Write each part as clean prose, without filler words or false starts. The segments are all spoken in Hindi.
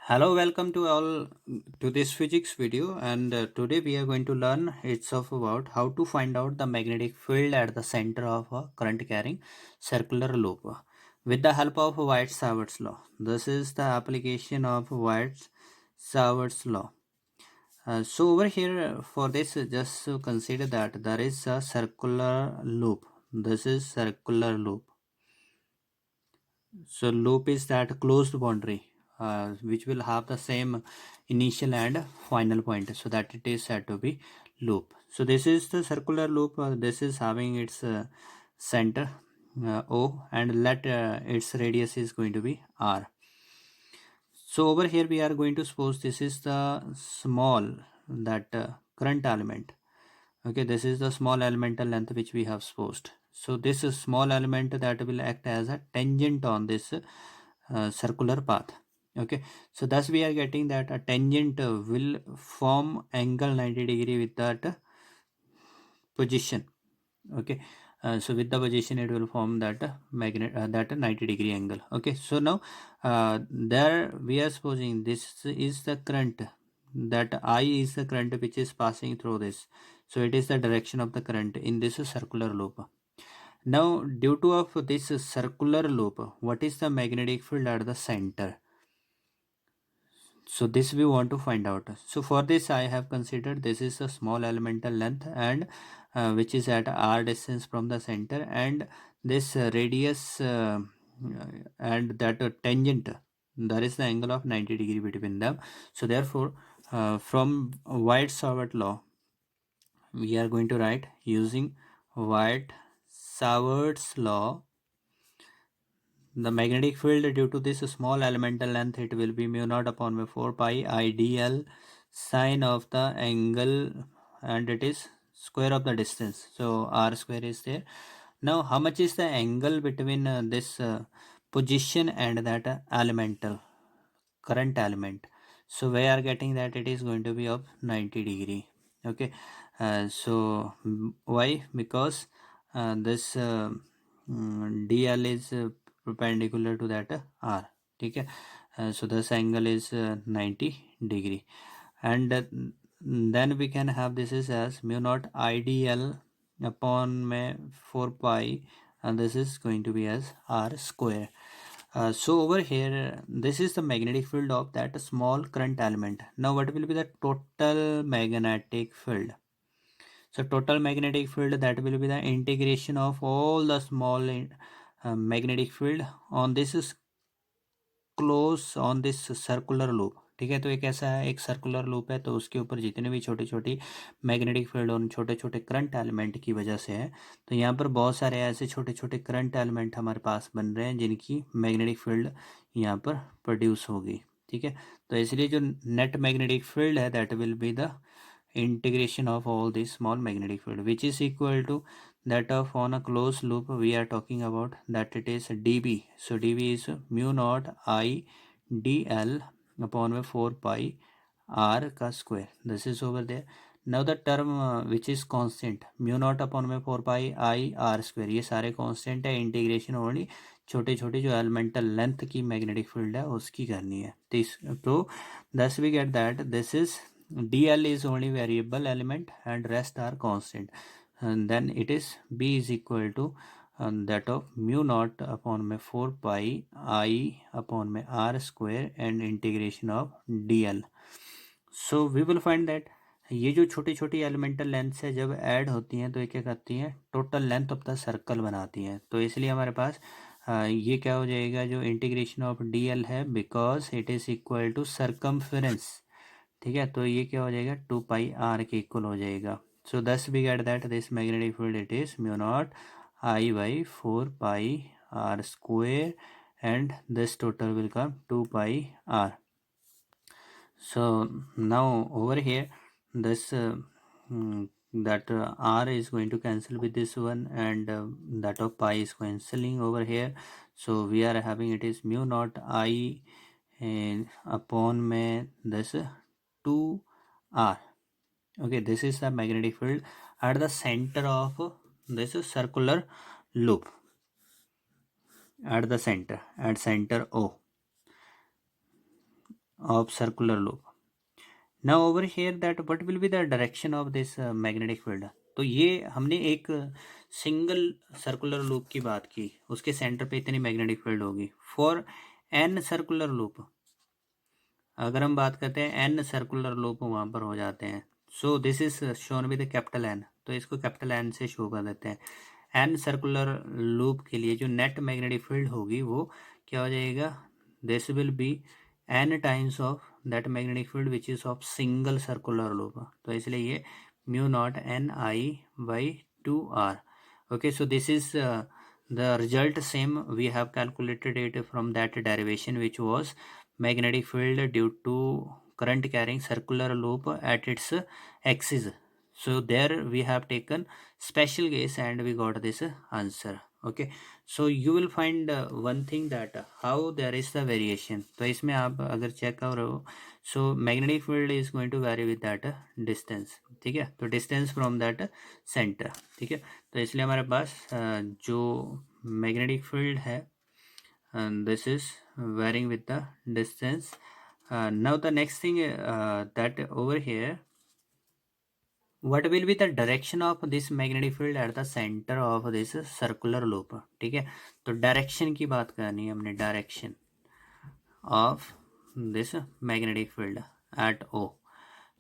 Hello, welcome to all to this physics video, and today we are going to learn itself about how to find out the magnetic field at the center of a current carrying circular loop with the help of White-Savart's law. This is the application of White-Savart's law. So over here for this, just to consider that there is a circular loop. This is circular loop. So loop is that closed boundary which will have the same initial and final point, so that it is said to be loop. So this is the circular loop. This is having its center O, and let its radius is going to be R. So over here we are going to suppose this is the small that current element. Okay, this is the small elemental length which we have supposed. So this is small element that will act as a tangent on this circular path. Okay, so thus we are getting that a tangent will form angle 90 degree with that position. Okay, so with the position it will form that magnet that 90 degree angle. Okay, so now there we are supposing this is the current, that I is the current which is passing through this, so it is the direction of the current in this circular loop. Now due to of this circular loop, what is the magnetic field at the center? So this we want to find out. So for this I have considered this is a small elemental length, and which is at r distance from the center, and this radius and that tangent, there is the angle of 90 degree between them. So therefore from White-Savart law we are going to write, using White-Savart's law, the magnetic field due to this small elemental length, it will be mu naught upon by 4 pi I dl sine of the angle, and it is square of the distance. So r square is there. Now how much is the angle between this position and that elemental current element? So we are getting that it is going to be of 90 degree. Okay, why? Because this dl is perpendicular to that r. Okay, so this angle is 90 degree, and then we can have this is as mu naught idl upon may 4 pi, and this is going to be as r square. So over here, this is the magnetic field of that small current element. Now what will be the total magnetic field? So total magnetic field, that will be the integration of all the small magnetic field on this is close on this circular loop. ठीक है, तो एक ऐसा है, एक सर्कुलर लूप है, तो उसके ऊपर जितने भी छोटी छोटी मैग्नेटिक फील्ड और छोटे छोटे करंट एलिमेंट की वजह से है, तो यहाँ पर बहुत सारे ऐसे छोटे छोटे करंट एलिमेंट हमारे पास बन रहे हैं जिनकी मैग्नेटिक फील्ड यहाँ पर प्रोड्यूस होगी. ठीक है, तो इसलिए जो नेट मैग्नेटिक फील्ड है that will be the integration of all these small magnetic field, which is equal to that of on a closed loop we are talking about, that it is dB. So dB is mu naught I dl upon में 4 pi r का square. This is over there. Now the term which is constant, mu naught upon में 4 pi I r square, ये सारे constant है. इंटीग्रेशन ओनली छोटे छोटे जो एलिमेंटल लेंथ की मैग्नेटिक फील्ड है उसकी करनी है. तो thus we get that this is dl is only variable element and rest are constant, and then it is b is equal to that of mu naught upon में 4 pi I upon में r square and integration of dl. So we will find that ये जो छोटी छोटी एलिमेंटल लेंथ है जब ऐड होती हैं तो ये क्या करती हैं, total length of the circle बनाती हैं. तो इसलिए हमारे पास ये क्या हो जाएगा, जो इंटीग्रेशन ऑफ dl है, because it is equal to circumference. ठीक है, तो ये क्या हो जाएगा, 2 पाई आर के इक्वल हो जाएगा. So thus we get that this magnetic field it is mu naught I by 4 pi r square, and this total will come 2 pi r. So now over here this that r is going to cancel with this one, and that of pi is cancelling over here. So we are having it is mu naught I upon में this 2r. Okay, this is the magnetic field at the center of this circular loop, at the center, at center O. of circular loop. Now over here that what will be the direction of this magnetic field? तो ये हमने एक सिंगल सर्कुलर लूप की बात की, उसके सेंटर पे इतनी मैग्नेटिक फील्ड होगी. फॉर एन सर्कुलर लूप, अगर हम बात करते हैं एन सर्कुलर लूप वहाँ पर हो जाते हैं. So this is shown with capital N, तो इसको कैपिटल एन से शो कर देते हैं. एन सर्कुलर लूप के लिए जो नेट मैग्नेटिक फील्ड होगी वो क्या हो जाएगा? This will be N times of that magnetic field which is of single circular loop. तो इसलिए ये mu naught N I by 2r. Okay, so this is the result same we have calculated it from that derivation which was magnetic field due to current carrying circular loop at its axis. So there we have taken special case and we got this answer. Okay, so you will find one thing that how there is the variation. तो इसमें आप अगर चेक कर रहे हो, so magnetic field is going to vary with that distance. ठीक है, तो distance from that center. ठीक है, तो इसलिए हमारे पास जो मैग्नेटिक फील्ड है this is varying with the distance. Now the next thing that over here what will be the direction of this magnetic field at the center of this circular loop. ठीक है, तो डायरेक्शन की बात करनी है हमने, direction of this magnetic field at O.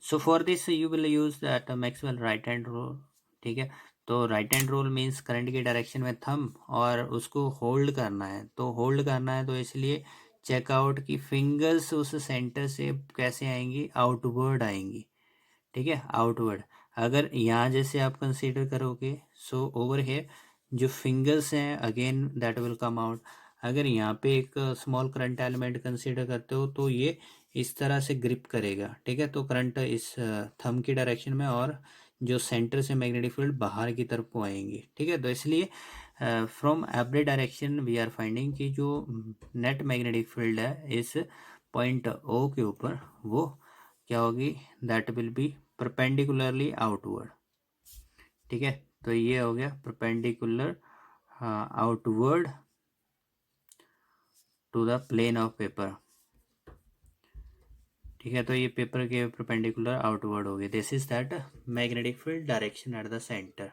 So for this you will use that Maxwell right hand rule. ठीक है, तो right hand rule means current की डायरेक्शन में थंब और उसको होल्ड करना है. तो होल्ड करना है तो इसलिए चेकआउट की फिंगर्स उस सेंटर से कैसे आएंगी? आउटवर्ड आएंगी. ठीक है, आउटवर्ड. अगर यहाँ जैसे आप कंसीडर करोगे, सो ओवर हेयर जो फिंगर्स हैं again that will come out. अगर यहाँ पे एक स्मॉल करंट एलिमेंट कंसीडर करते हो तो ये इस तरह से ग्रिप करेगा. ठीक है, तो करंट इस थंब की डायरेक्शन में और जो सेंटर से मैग्नेटिक फील्ड बाहर की तरफ को आएंगी. ठीक है, तो इसलिए from every direction we are finding कि जो नेट मैग्नेटिक फील्ड है इस पॉइंट ओ के ऊपर वो क्या होगी? That will be perpendicularly outward. ठीक है, तो ये हो गया perpendicular outward to the plane of paper. ठीक है, तो ये पेपर के परपेंडिकुलर आउटवर्ड हो गए. This is that magnetic field direction at the centre.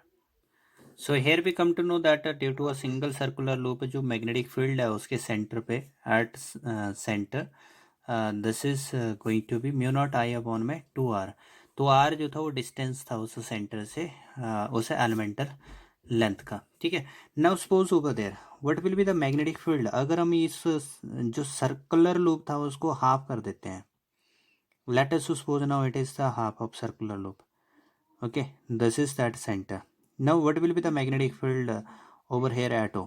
So here we come to know that due to a single circular loop जो मैग्नेटिक फील्ड है उसके सेंटर पे at centre this is going to be mu naught I upon में 2r. तो r जो था वो डिस्टेंस था उस सेंटर से उस एलिमेंटल लेंथ का. ठीक है, now suppose over there what will be the magnetic field. अगर हम इस जो सर्कुलर लूप था उसको हाफ कर देते हैं, let us suppose now it is the half of circular loop. Okay, this is that center. Now what will be the magnetic field over here at O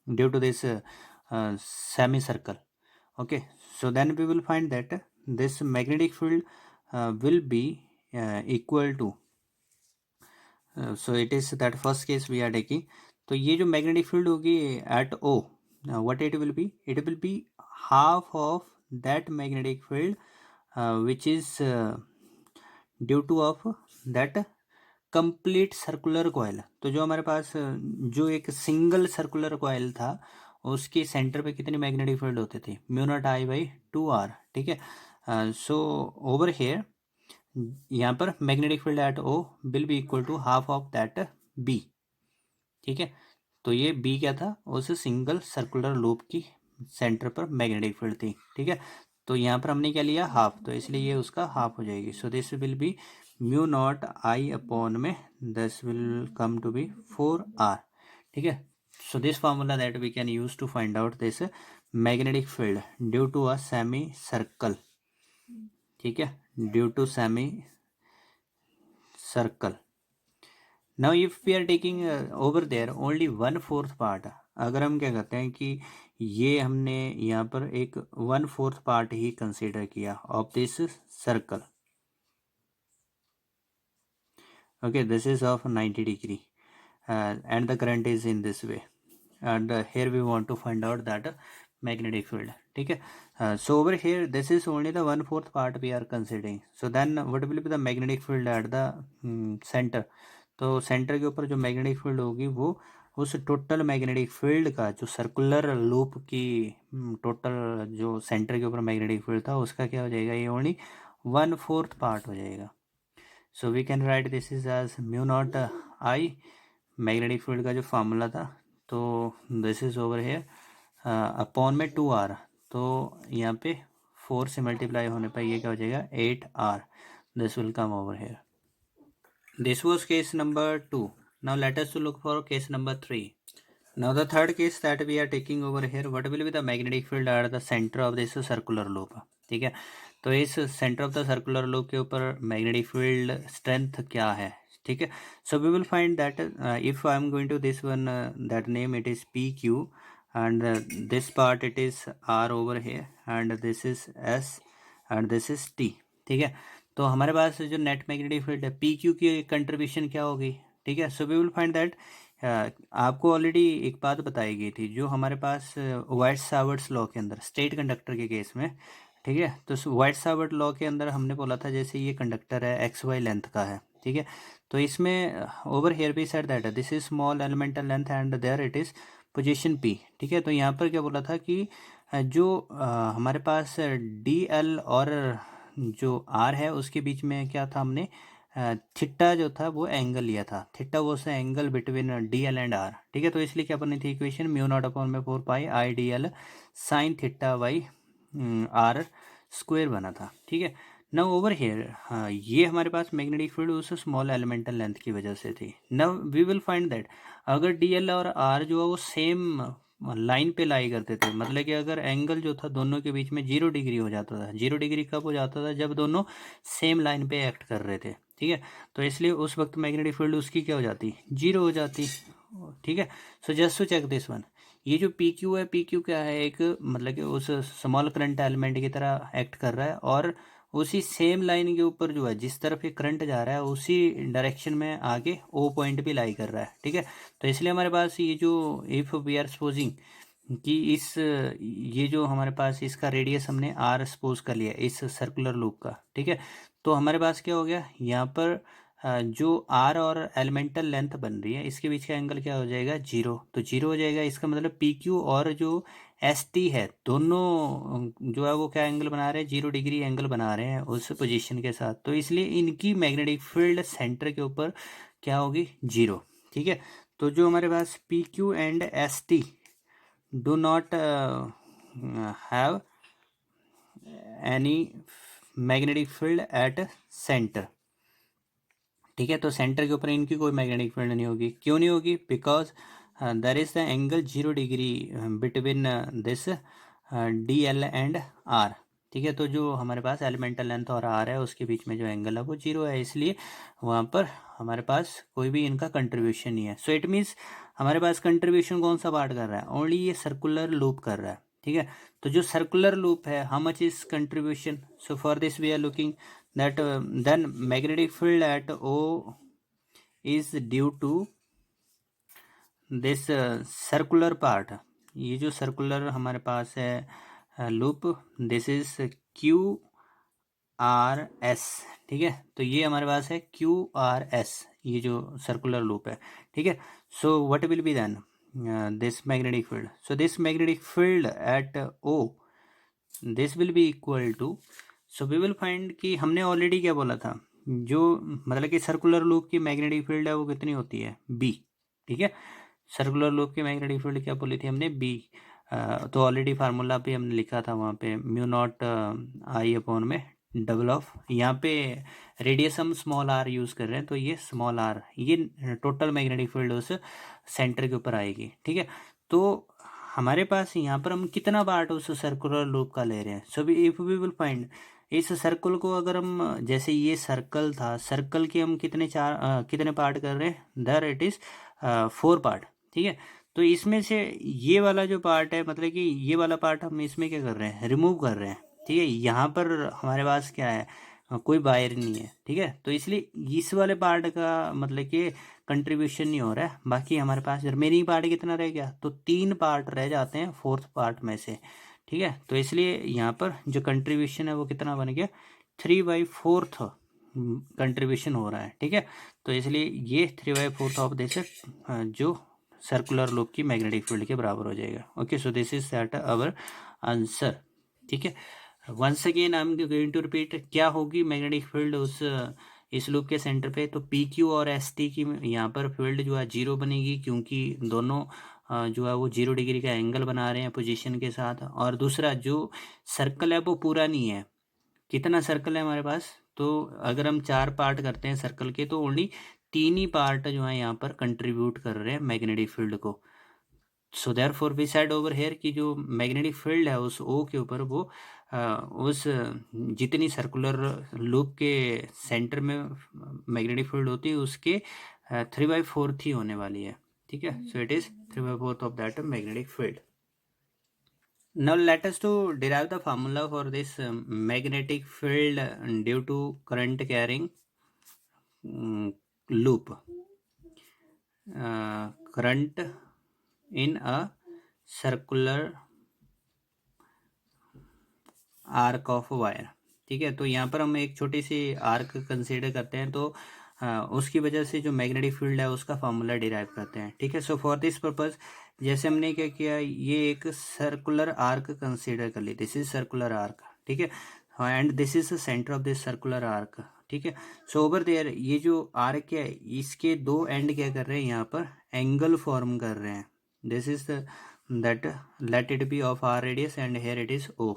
due to this semicircle? Okay, so then we will find that this magnetic field will be equal to so it is that first case we are taking. तो ये जो magnetic field होगी at O, what it will be? It will be half of that magnetic field which is due two of that complete circular coil. तो जो हमारे पास जो एक सिंगल सर्कुलर कॉयल था उसके सेंटर पे कितने मैग्नेटिक फील्ड होते थे? Mu naught I by 2r. ठीक है, सो ओवर हेयर यहाँ पर magnetic field at O will be equal to half of that B. ठीक है, तो ये बी क्या था? उस सिंगल सर्कुलर लूप की सेंटर पर मैग्नेटिक फील्ड थी. ठीक है, तो यहाँ पर हमने क्या लिया? हाफ, तो इसलिए ये उसका हाफ हो जाएगी. So this will be mu naught I upon में this will come to be 4r. ठीक है, so this formula that we can use to find out this magnetic field due to a semi circle. ठीक है, due to semi circle. Now if we are taking over there only 1/4 part, अगर हम क्या कहते हैं कि ये हमने यहाँ पर एक 1/4 पार्ट ही कंसीडर किया of this circle. Okay, this is of 90 degree and the current is in this way and here we want to find out that magnetic field. ठीक है, so over here this is only the 1/4 part we are considering. So then what will be the magnetic field at the center? तो सेंटर के ऊपर जो मैग्नेटिक फील्ड होगी वो उस टोटल मैग्नेटिक फील्ड का जो सर्कुलर लूप की टोटल जो सेंटर के ऊपर मैग्नेटिक फील्ड था उसका क्या हो जाएगा, ये ओनली 1/4 पार्ट हो जाएगा। So we can write this is as mu naught I, magnetic field का जो फार्मूला था, तो this is over here upon में 2r, तो यहाँ पे 4 से मल्टीप्लाई होने पर ये क्या हो जाएगा 8r, this will come over here. This was case number 2. Now let us to look for case number 3. Now the third case that we are taking over here, what will be the magnetic field at the center of this circular loop? ठीक है, तो इस centre of the circular loop के ऊपर मैग्नेटिक फील्ड स्ट्रेंथ क्या है, ठीक है। So we will find that if I am going to this one, that name it is P Q and this part it is R over here and this is S and this is T, ठीक है। तो हमारे पास जो नेट मैग्नेटिक फील्ड है पी क्यू की कंट्रीब्यूशन क्या होगी, ठीक है। So we will find that, आपको ऑलरेडी एक बात बताई गई थी जो हमारे पास वाइट सावर्ट्स लॉ के अंदर स्ट्रेट कंडक्टर के केस में, ठीक है। तो वाइट सावर्ट लॉ के अंदर हमने बोला था जैसे ये कंडक्टर है एक्स वाई लेंथ का है, ठीक है। तो इसमें ओवर हेयर भी said that this is small elemental length and there it is position P, ठीक है। तो यहाँ पर क्या बोला था कि जो हमारे पास डी एल और जो आर है उसके बीच में क्या था, हमने थीटा जो था वो एंगल लिया था, थीटा वो से angle between D L and R, ठीक है। तो इसलिए क्या बनी थी इक्वेशन, म्यू नॉट अपॉन में 4 pi I D L sine theta by R square बना था, ठीक है। नाउ ओवर हेयर, हाँ ये हमारे पास मैग्नेटिक फील्ड उस स्मॉल एलिमेंटल लेंथ की वजह से थी। Now we will find that अगर डी एल और आर जो है वो सेम लाइन पे लाई करते थे, मतलब कि अगर एंगल जो था दोनों के बीच में 0 डिग्री हो जाता था, 0 डिग्री कब हो जाता था, जब दोनों सेम लाइन पे एक्ट कर रहे थे, ठीक है। तो इसलिए उस वक्त मैग्नेटिक फील्ड उसकी क्या हो जाती, 0 हो जाती, ठीक है। So just to check this one, ये जो पी क्यू है, पी क्यू क्या है, एक मतलब कि उस स्मॉल करंट एलिमेंट की तरह एक्ट कर रहा है और उसी सेम लाइन के ऊपर जो है जिस तरफ ये करंट जा रहा है उसी डायरेक्शन में आगे ओ पॉइंट भी लाई कर रहा है, ठीक है। तो इसलिए हमारे पास ये जो इफ़ वी आर सपोजिंग कि इस ये जो हमारे पास इसका रेडियस हमने आर सपोज कर लिया इस सर्कुलर लूप का, ठीक है। तो हमारे पास क्या हो गया यहाँ पर जो आर और एलिमेंटल लेंथ बन रही है इसके बीच का एंगल क्या हो जाएगा 0, तो 0 हो जाएगा। इसका मतलब पी क्यू और जो एस टी है दोनों जो है वो क्या एंगल बना रहे हैं, 0 डिग्री एंगल बना रहे हैं उस पोजीशन के साथ। तो इसलिए इनकी मैग्नेटिक फील्ड सेंटर के ऊपर क्या होगी 0, ठीक है। तो जो हमारे पास P Q and S T do not have any magnetic field at centre, ठीक है। तो सेंटर के ऊपर इनकी कोई मैग्नेटिक फील्ड नहीं होगी, क्यों नहीं होगी, because there is the angle 0 degree between this D L and R, ठीक है। तो जो हमारे पास एलिमेंटल लेंथ और आर है उसके बीच में जो एंगल है वो 0 है, इसलिए वहाँ पर हमारे पास कोई भी इनका कंट्रीब्यूशन नहीं है। सो इट मीन्स हमारे पास कंट्रीब्यूशन कौन सा पार्ट कर रहा है, ओनली ये सर्कुलर लूप कर रहा है, ठीक है। तो जो सर्कुलर लूप है how much is contribution, so for this we are looking that then magnetic field at O is due to this circular part, ये जो सर्कुलर हमारे पास है loop, this is Q R S, ठीक है। तो ये हमारे पास है क्यू आर एस, ये जो सर्कुलर लूप है, ठीक है। So what will be then this magnetic field, so this magnetic field at O this will be equal to, so we will find कि हमने ऑलरेडी क्या बोला था, जो मतलब कि सर्कुलर लूप की मैग्नेटिक फील्ड है वो कितनी होती है बी, ठीक है। सर्कुलर लूप की मैग्नेटिक फील्ड क्या बोली थी हमने बी, तो ऑलरेडी फार्मूला पे हमने लिखा था वहाँ पे म्यू नॉट आई अपॉन में डबल ऑफ, यहाँ पे रेडियस हम स्मॉल आर यूज़ कर रहे हैं तो ये स्मॉल आर, ये टोटल मैग्नेटिक फील्ड उस सेंटर के ऊपर आएगी, ठीक है। तो हमारे पास यहाँ पर हम कितना पार्ट उस सर्कुलर लूप का ले रहे हैं, so if we will find इस सर्कल को, अगर हम जैसे ये सर्कल था, सर्कल के हम कितने पार्ट कर रहे हैं, दर इट इज़ 4 पार्ट, ठीक है। तो इसमें से ये वाला जो पार्ट है, मतलब कि ये वाला पार्ट हम इसमें क्या कर रहे हैं, रिमूव कर रहे हैं, ठीक है। यहाँ पर हमारे पास क्या है, कोई वायर नहीं है, ठीक है। तो इसलिए इस वाले पार्ट का मतलब कि कंट्रीब्यूशन नहीं हो रहा है। बाकी हमारे पास रिमेनिंग पार्ट कितना रह गया, तो 3 पार्ट रह जाते हैं 4th पार्ट में से, ठीक है। तो इसलिए यहाँ पर जो कंट्रीब्यूशन है वो कितना बन गया 3/4 कंट्रीब्यूशन हो रहा है, ठीक है। तो इसलिए ये 3/4 ऑफ दिस जो सर्कुलर लूप की मैग्नेटिक फील्ड के बराबर हो जाएगा। Okay, so this is that our answer. ठीक है, once again I am going to repeat, क्या होगी मैग्नेटिक फील्ड उस इस लूप के सेंटर पे, तो पी क्यू और एस टी की यहाँ पर फील्ड जो है जीरो बनेगी, क्योंकि दोनों जो है वो 0 डिग्री का एंगल बना रहे हैं पोजीशन के साथ। और दूसरा जो सर्कल है वो पूरा नहीं है। कितना सर्कल है हमारे पास, तो अगर हम 4 पार्ट करते हैं सर्कल के, तो ओनली 3 ही पार्ट जो है यहाँ पर कंट्रीब्यूट कर रहे हैं मैग्नेटिक फील्ड को। So therefore we side over here की जो मैग्नेटिक फील्ड है उस ओ के ऊपर वो उस जितनी सर्कुलर लूप के सेंटर में मैग्नेटिक फील्ड होती है उसके 3/4 ही होने वाली है। ठीक है, so it is 3/4 of that magnetic field. Now let us to derive the formula for this magnetic field due to current carrying loop. Current in a circular arc of wire. ठीक है, तो यहाँ पर हम एक छोटी सी आर्क कंसीडर करते हैं, तो उसकी वजह से जो मैग्नेटिक फील्ड है उसका फार्मूला डिराइव करते हैं। ठीक है, सो फॉर दिस पर्पस जैसे हमने क्या किया, ये एक सर्कुलर आर्क कंसीडर कर ली, दिस इज सर्कुलर आर्क। ठीक है, and this is the centre of this circular arc. ठीक है, सो ओवर देयर ये जो आर्क है इसके 2 एंड क्या कर रहे हैं, यहाँ पर एंगल फॉर्म कर रहे हैं। This is that let it be of R radius and here it is O,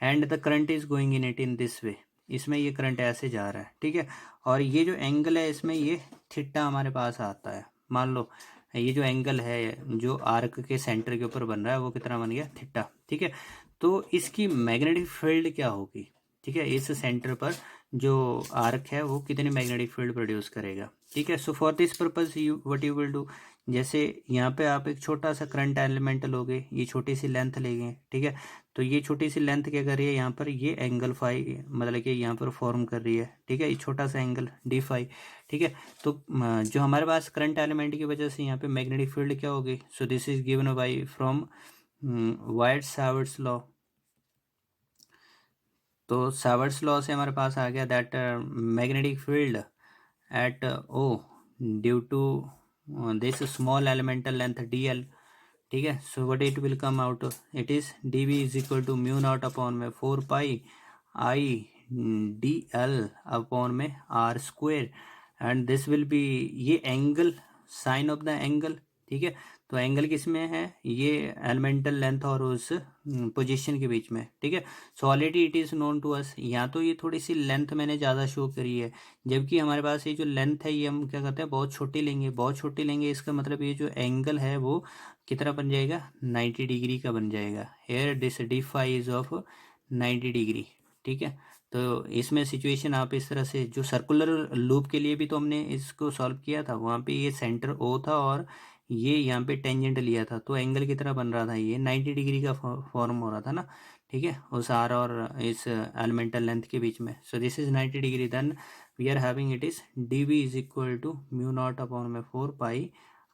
and the current is going in it in this way, इसमें ये करंट ऐसे जा रहा है। ठीक है, और ये जो एंगल है इसमें ये थीटा हमारे पास आता है। मान लो ये जो एंगल है जो आर्क के सेंटर के ऊपर बन रहा है वो कितना बन गया, थीटा। ठीक है, तो इसकी मैग्नेटिक फील्ड क्या होगी। ठीक है, इस सेंटर पर जो आर्क है वो कितनी मैग्नेटिक फील्ड प्रोड्यूस करेगा। ठीक है, सो for this purpose you what you will do, जैसे यहाँ पे आप एक छोटा सा करंट एलिमेंट लोगे, ये छोटी सी लेंथ लेंगे। ठीक है, तो ये छोटी सी लेंथ क्या कर रही है, यहाँ पर ये एंगल फाई मतलब कि यहाँ पर फॉर्म कर रही है। ठीक है, ये छोटा सा एंगल डी फाई। ठीक है, तो जो हमारे पास करंट एलिमेंट की वजह से यहाँ पे मैग्नेटिक फील्ड क्या होगी, so this is given by from Biot Savart's law. तो सावर्ट्स लॉ से हमारे पास आ गया that magnetic field at O due to this small elemental length D L. ठीक है, so what it will come out, it is D we is equal to mu naught upon में 4 pi I D L upon में R square, and this will be ये angle sine of the angle. ठीक है, तो एंगल किस में है, ये एलिमेंटल लेंथ और उस पोजीशन के बीच में। ठीक है, so already it is known to us, यहाँ तो ये थोड़ी सी लेंथ मैंने ज़्यादा शो करी है, जबकि हमारे पास ये जो लेंथ है ये हम क्या करते हैं बहुत छोटी लेंगे, बहुत छोटी लेंगे। इसका मतलब ये जो एंगल है वो कितना बन जाएगा, 90 डिग्री का बन जाएगा। Here this D phi is of 90 degree. ठीक है, तो इसमें सिचुएशन आप इस तरह से, जो सर्कुलर लूप के लिए भी तो हमने इसको सॉल्व किया था, वहाँ पे ये सेंटर ओ था और ये यहाँ पे टेंजेंट लिया था, तो एंगल कितना बन रहा था, ये 90 डिग्री का फॉर्म हो रहा था ना। ठीक है, उस आर और इस एलिमेंटल लेंथ के बीच में, so this is 90 degree, then we are having it is D we is equal to mu naught upon में 4 pi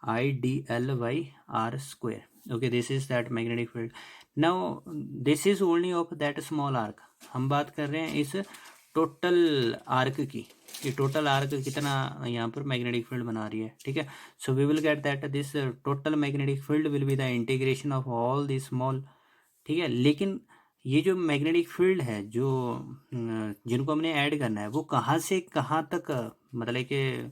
I D L by R square. Okay, this is that magnetic field. Now this is only of that small arc, हम बात कर रहे हैं इस टोटल आर्क की, ये टोटल आर्क कितना यहाँ पर मैग्नेटिक फील्ड बना रही है। ठीक है, so we will get that this total magnetic field will be the integration of all the small. ठीक है, लेकिन ये जो मैग्नेटिक फील्ड है जो जिनको हमने ऐड करना है वो कहाँ से कहाँ तक मतलब कि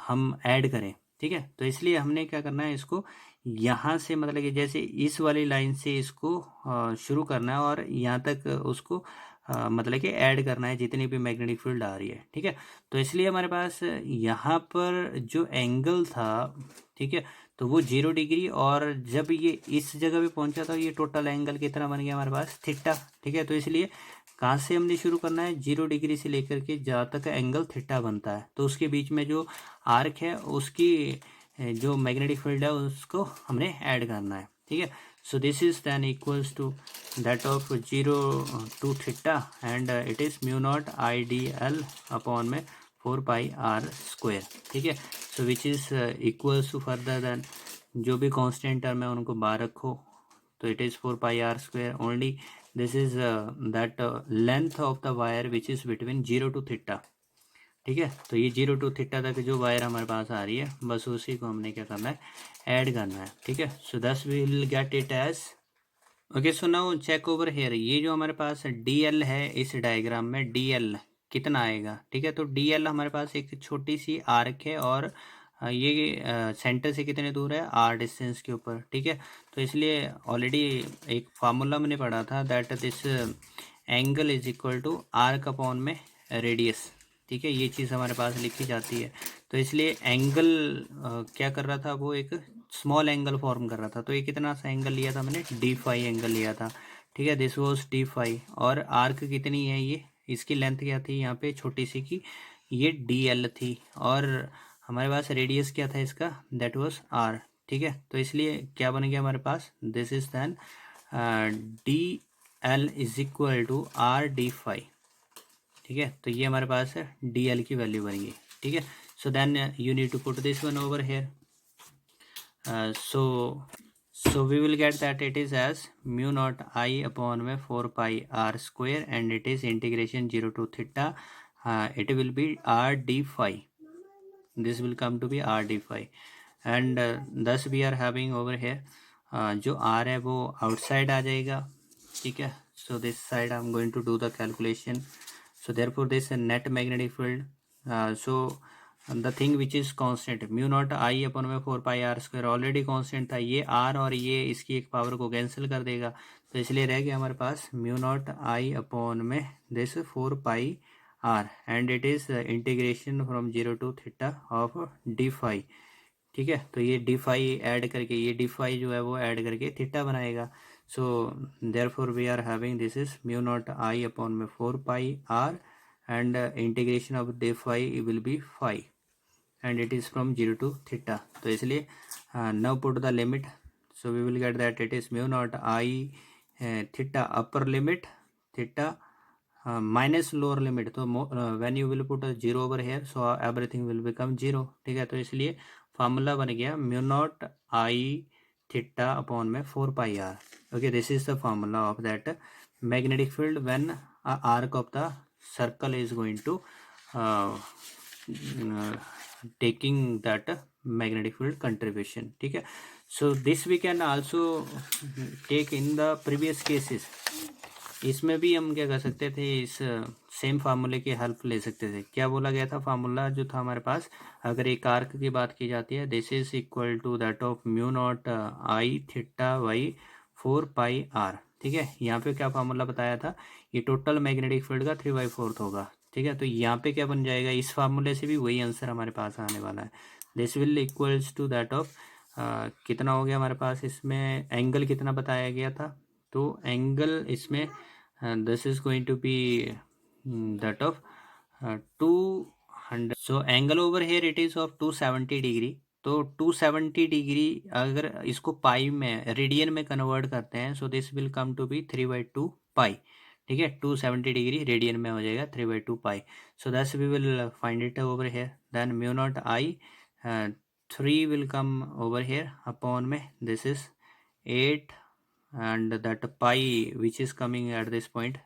हम ऐड करें। ठीक है, तो इसलिए हमने क्या करना है, इसको यहाँ से मतलब कि जैसे इस वाली लाइन से इसको शुरू करना है और यहाँ तक उसको मतलब कि ऐड करना है जितनी भी मैग्नेटिक फील्ड आ रही है। ठीक है, तो इसलिए हमारे पास यहाँ पर जो एंगल था, ठीक है, तो वो 0 डिग्री, और जब ये इस जगह पे पहुंचा था ये टोटल एंगल कितना बन गया हमारे पास, थीटा। ठीक है, तो इसलिए कहाँ से हमने शुरू करना है, 0 डिग्री से लेकर के जहाँ तक एंगल थीटा बनता है, तो उसके बीच में जो आर्क है उसकी जो मैग्नेटिक फील्ड है उसको हमने ऐड करना है। ठीक है, so this is then equals to that of 0 to theta, and it is mu naught IDL upon में 4 pi r square। ठीक है, so which is equals to further than जो भी कांस्टेंट टर्म है उनको बाहर रखो, तो it is 4 pi r square only। this is that length of the wire which is between 0 to theta। ठीक है। तो ये 0 to थीटा तक जो वायर हमारे पास आ रही है, बस उसी को हमने क्या करना है, ऐड करना है। ठीक है। So thus we will get it as, okay. So now check over here, ये जो हमारे पास DL है इस डायग्राम में, DL कितना आएगा। ठीक है। तो DL हमारे पास एक छोटी सी आर्क है और ये सेंटर से कितने दूर है, R डिस्टेंस के ऊपर। ठीक है। तो इसलिए ऑलरेडी एक फार्मूला मैंने पढ़ा था, that this angle is equal to arc upon में रेडियस। ठीक है। ये चीज़ हमारे पास लिखी जाती है। तो इसलिए एंगल क्या कर रहा था, वो एक स्मॉल एंगल फॉर्म कर रहा था। तो ये कितना सा एंगल लिया था मैंने, D5 एंगल लिया था। ठीक है। दिस वॉज D5 और आर्क कितनी है, ये इसकी लेंथ क्या थी यहाँ पे छोटी सी की, ये DL थी। और हमारे पास रेडियस क्या था इसका, दैट वाज R। ठीक है। तो इसलिए क्या बन गया हमारे पास, this is then DL is equal to RD5। ठीक है। तो ये हमारे पास DL की वैल्यू बन गई। ठीक है। So then you need to put this one over here. So we will get that it is as mu naught I upon में 4 pi r square and it is integration 0 to theta. It will be r d phi. This will come to be r d phi and thus we are having over here जो r है वो outside आ जाएगा। ठीक है। So this side I am going to do the calculation. So therefore this net magnetic field, so the thing which is constant, mu naught I upon में 4 pi R square already constant था, ये आर और ये इसकी एक पावर को कैंसिल कर देगा। तो इसलिए रह गया हमारे पास म्यू नॉट आई अपॉन में this 4 pi R and it is integration from 0 to theta of D5। ठीक है। तो ये D5 ऐड करके, ये D5 जो है वो ऐड करके थीटा बनाएगा। So therefore we are having this is mu naught I upon में 4 pi R and integration of D5 will be 5 and it is from 0 to theta. तो इसलिए now put the limit, so we will get that it is mu naught I theta upper limit, theta minus lower limit. तो when you will put a 0 over here, so everything will become 0. ठीक है। तो इसलिए फार्मूला बन गया mu naught I theta upon में 4 pi r. Okay, this is the formula of that magnetic field when arc of the circle is going to taking that magnetic field contribution. ठीक है। so this we can also take in the previous cases. इसमें भी हम क्या कर सकते थे, इस सेम फार्मूले की हेल्प ले सकते थे। क्या बोला गया था, फार्मूला जो था हमारे पास, अगर एक आर्क की बात की जाती है, this is equal to that of mu naught I theta by 4 pi R. ठीक है। यहाँ पे क्या फार्मूला बताया था, ये टोटल मैग्नेटिक फील्ड का 3/4 होगा। ठीक है। तो यहाँ पे क्या बन जाएगा, इस फार्मूले से भी वही आंसर हमारे पास आने वाला है। This will equals to that of कितना हो गया हमारे पास, इसमें एंगल कितना बताया गया था, तो एंगल इसमें this is going to be that of 200. so angle over here it is of 270 degree. तो 270 डिग्री अगर इसको पाई में रेडियन में कन्वर्ट करते हैं, so this will come to be 3/2 pi. ठीक है। 270 डिग्री रेडियन में हो जाएगा 3/2 pi. So that's we will find it over here. Then mu naught I 3 will come over here upon में this is 8 and that pi which is coming at this point,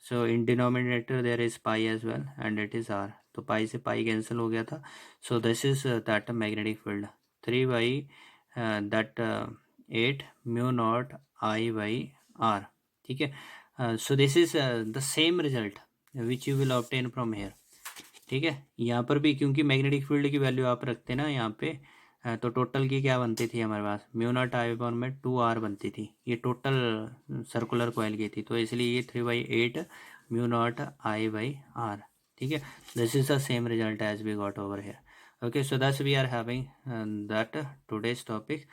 so in denominator there is pi as well and it is r. तो pi से pi cancel हो गया था। so this is that magnetic field 3 by that 8 mu naught I by r. ठीक है। so this is the same result which you will obtain from here. ठीक है। यहाँ पर भी क्योंकि मैग्नेटिक फील्ड की वैल्यू आप रखते ना यहाँ पे, तो टोटल की क्या बनती थी हमारे पास, म्यू नॉट आई अपॉन में 2r बनती थी। ये टोटल सर्कुलर कॉइल की थी, तो इसलिए ये 3/8 mu naught I by R. ठीक है। This is the same result as we got over here. Okay, so thus we are having that today's topic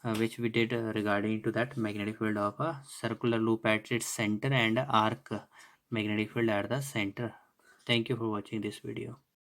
which we did regarding to that magnetic field of a circular loop at its center and arc magnetic field at the center. Thank you for watching this video.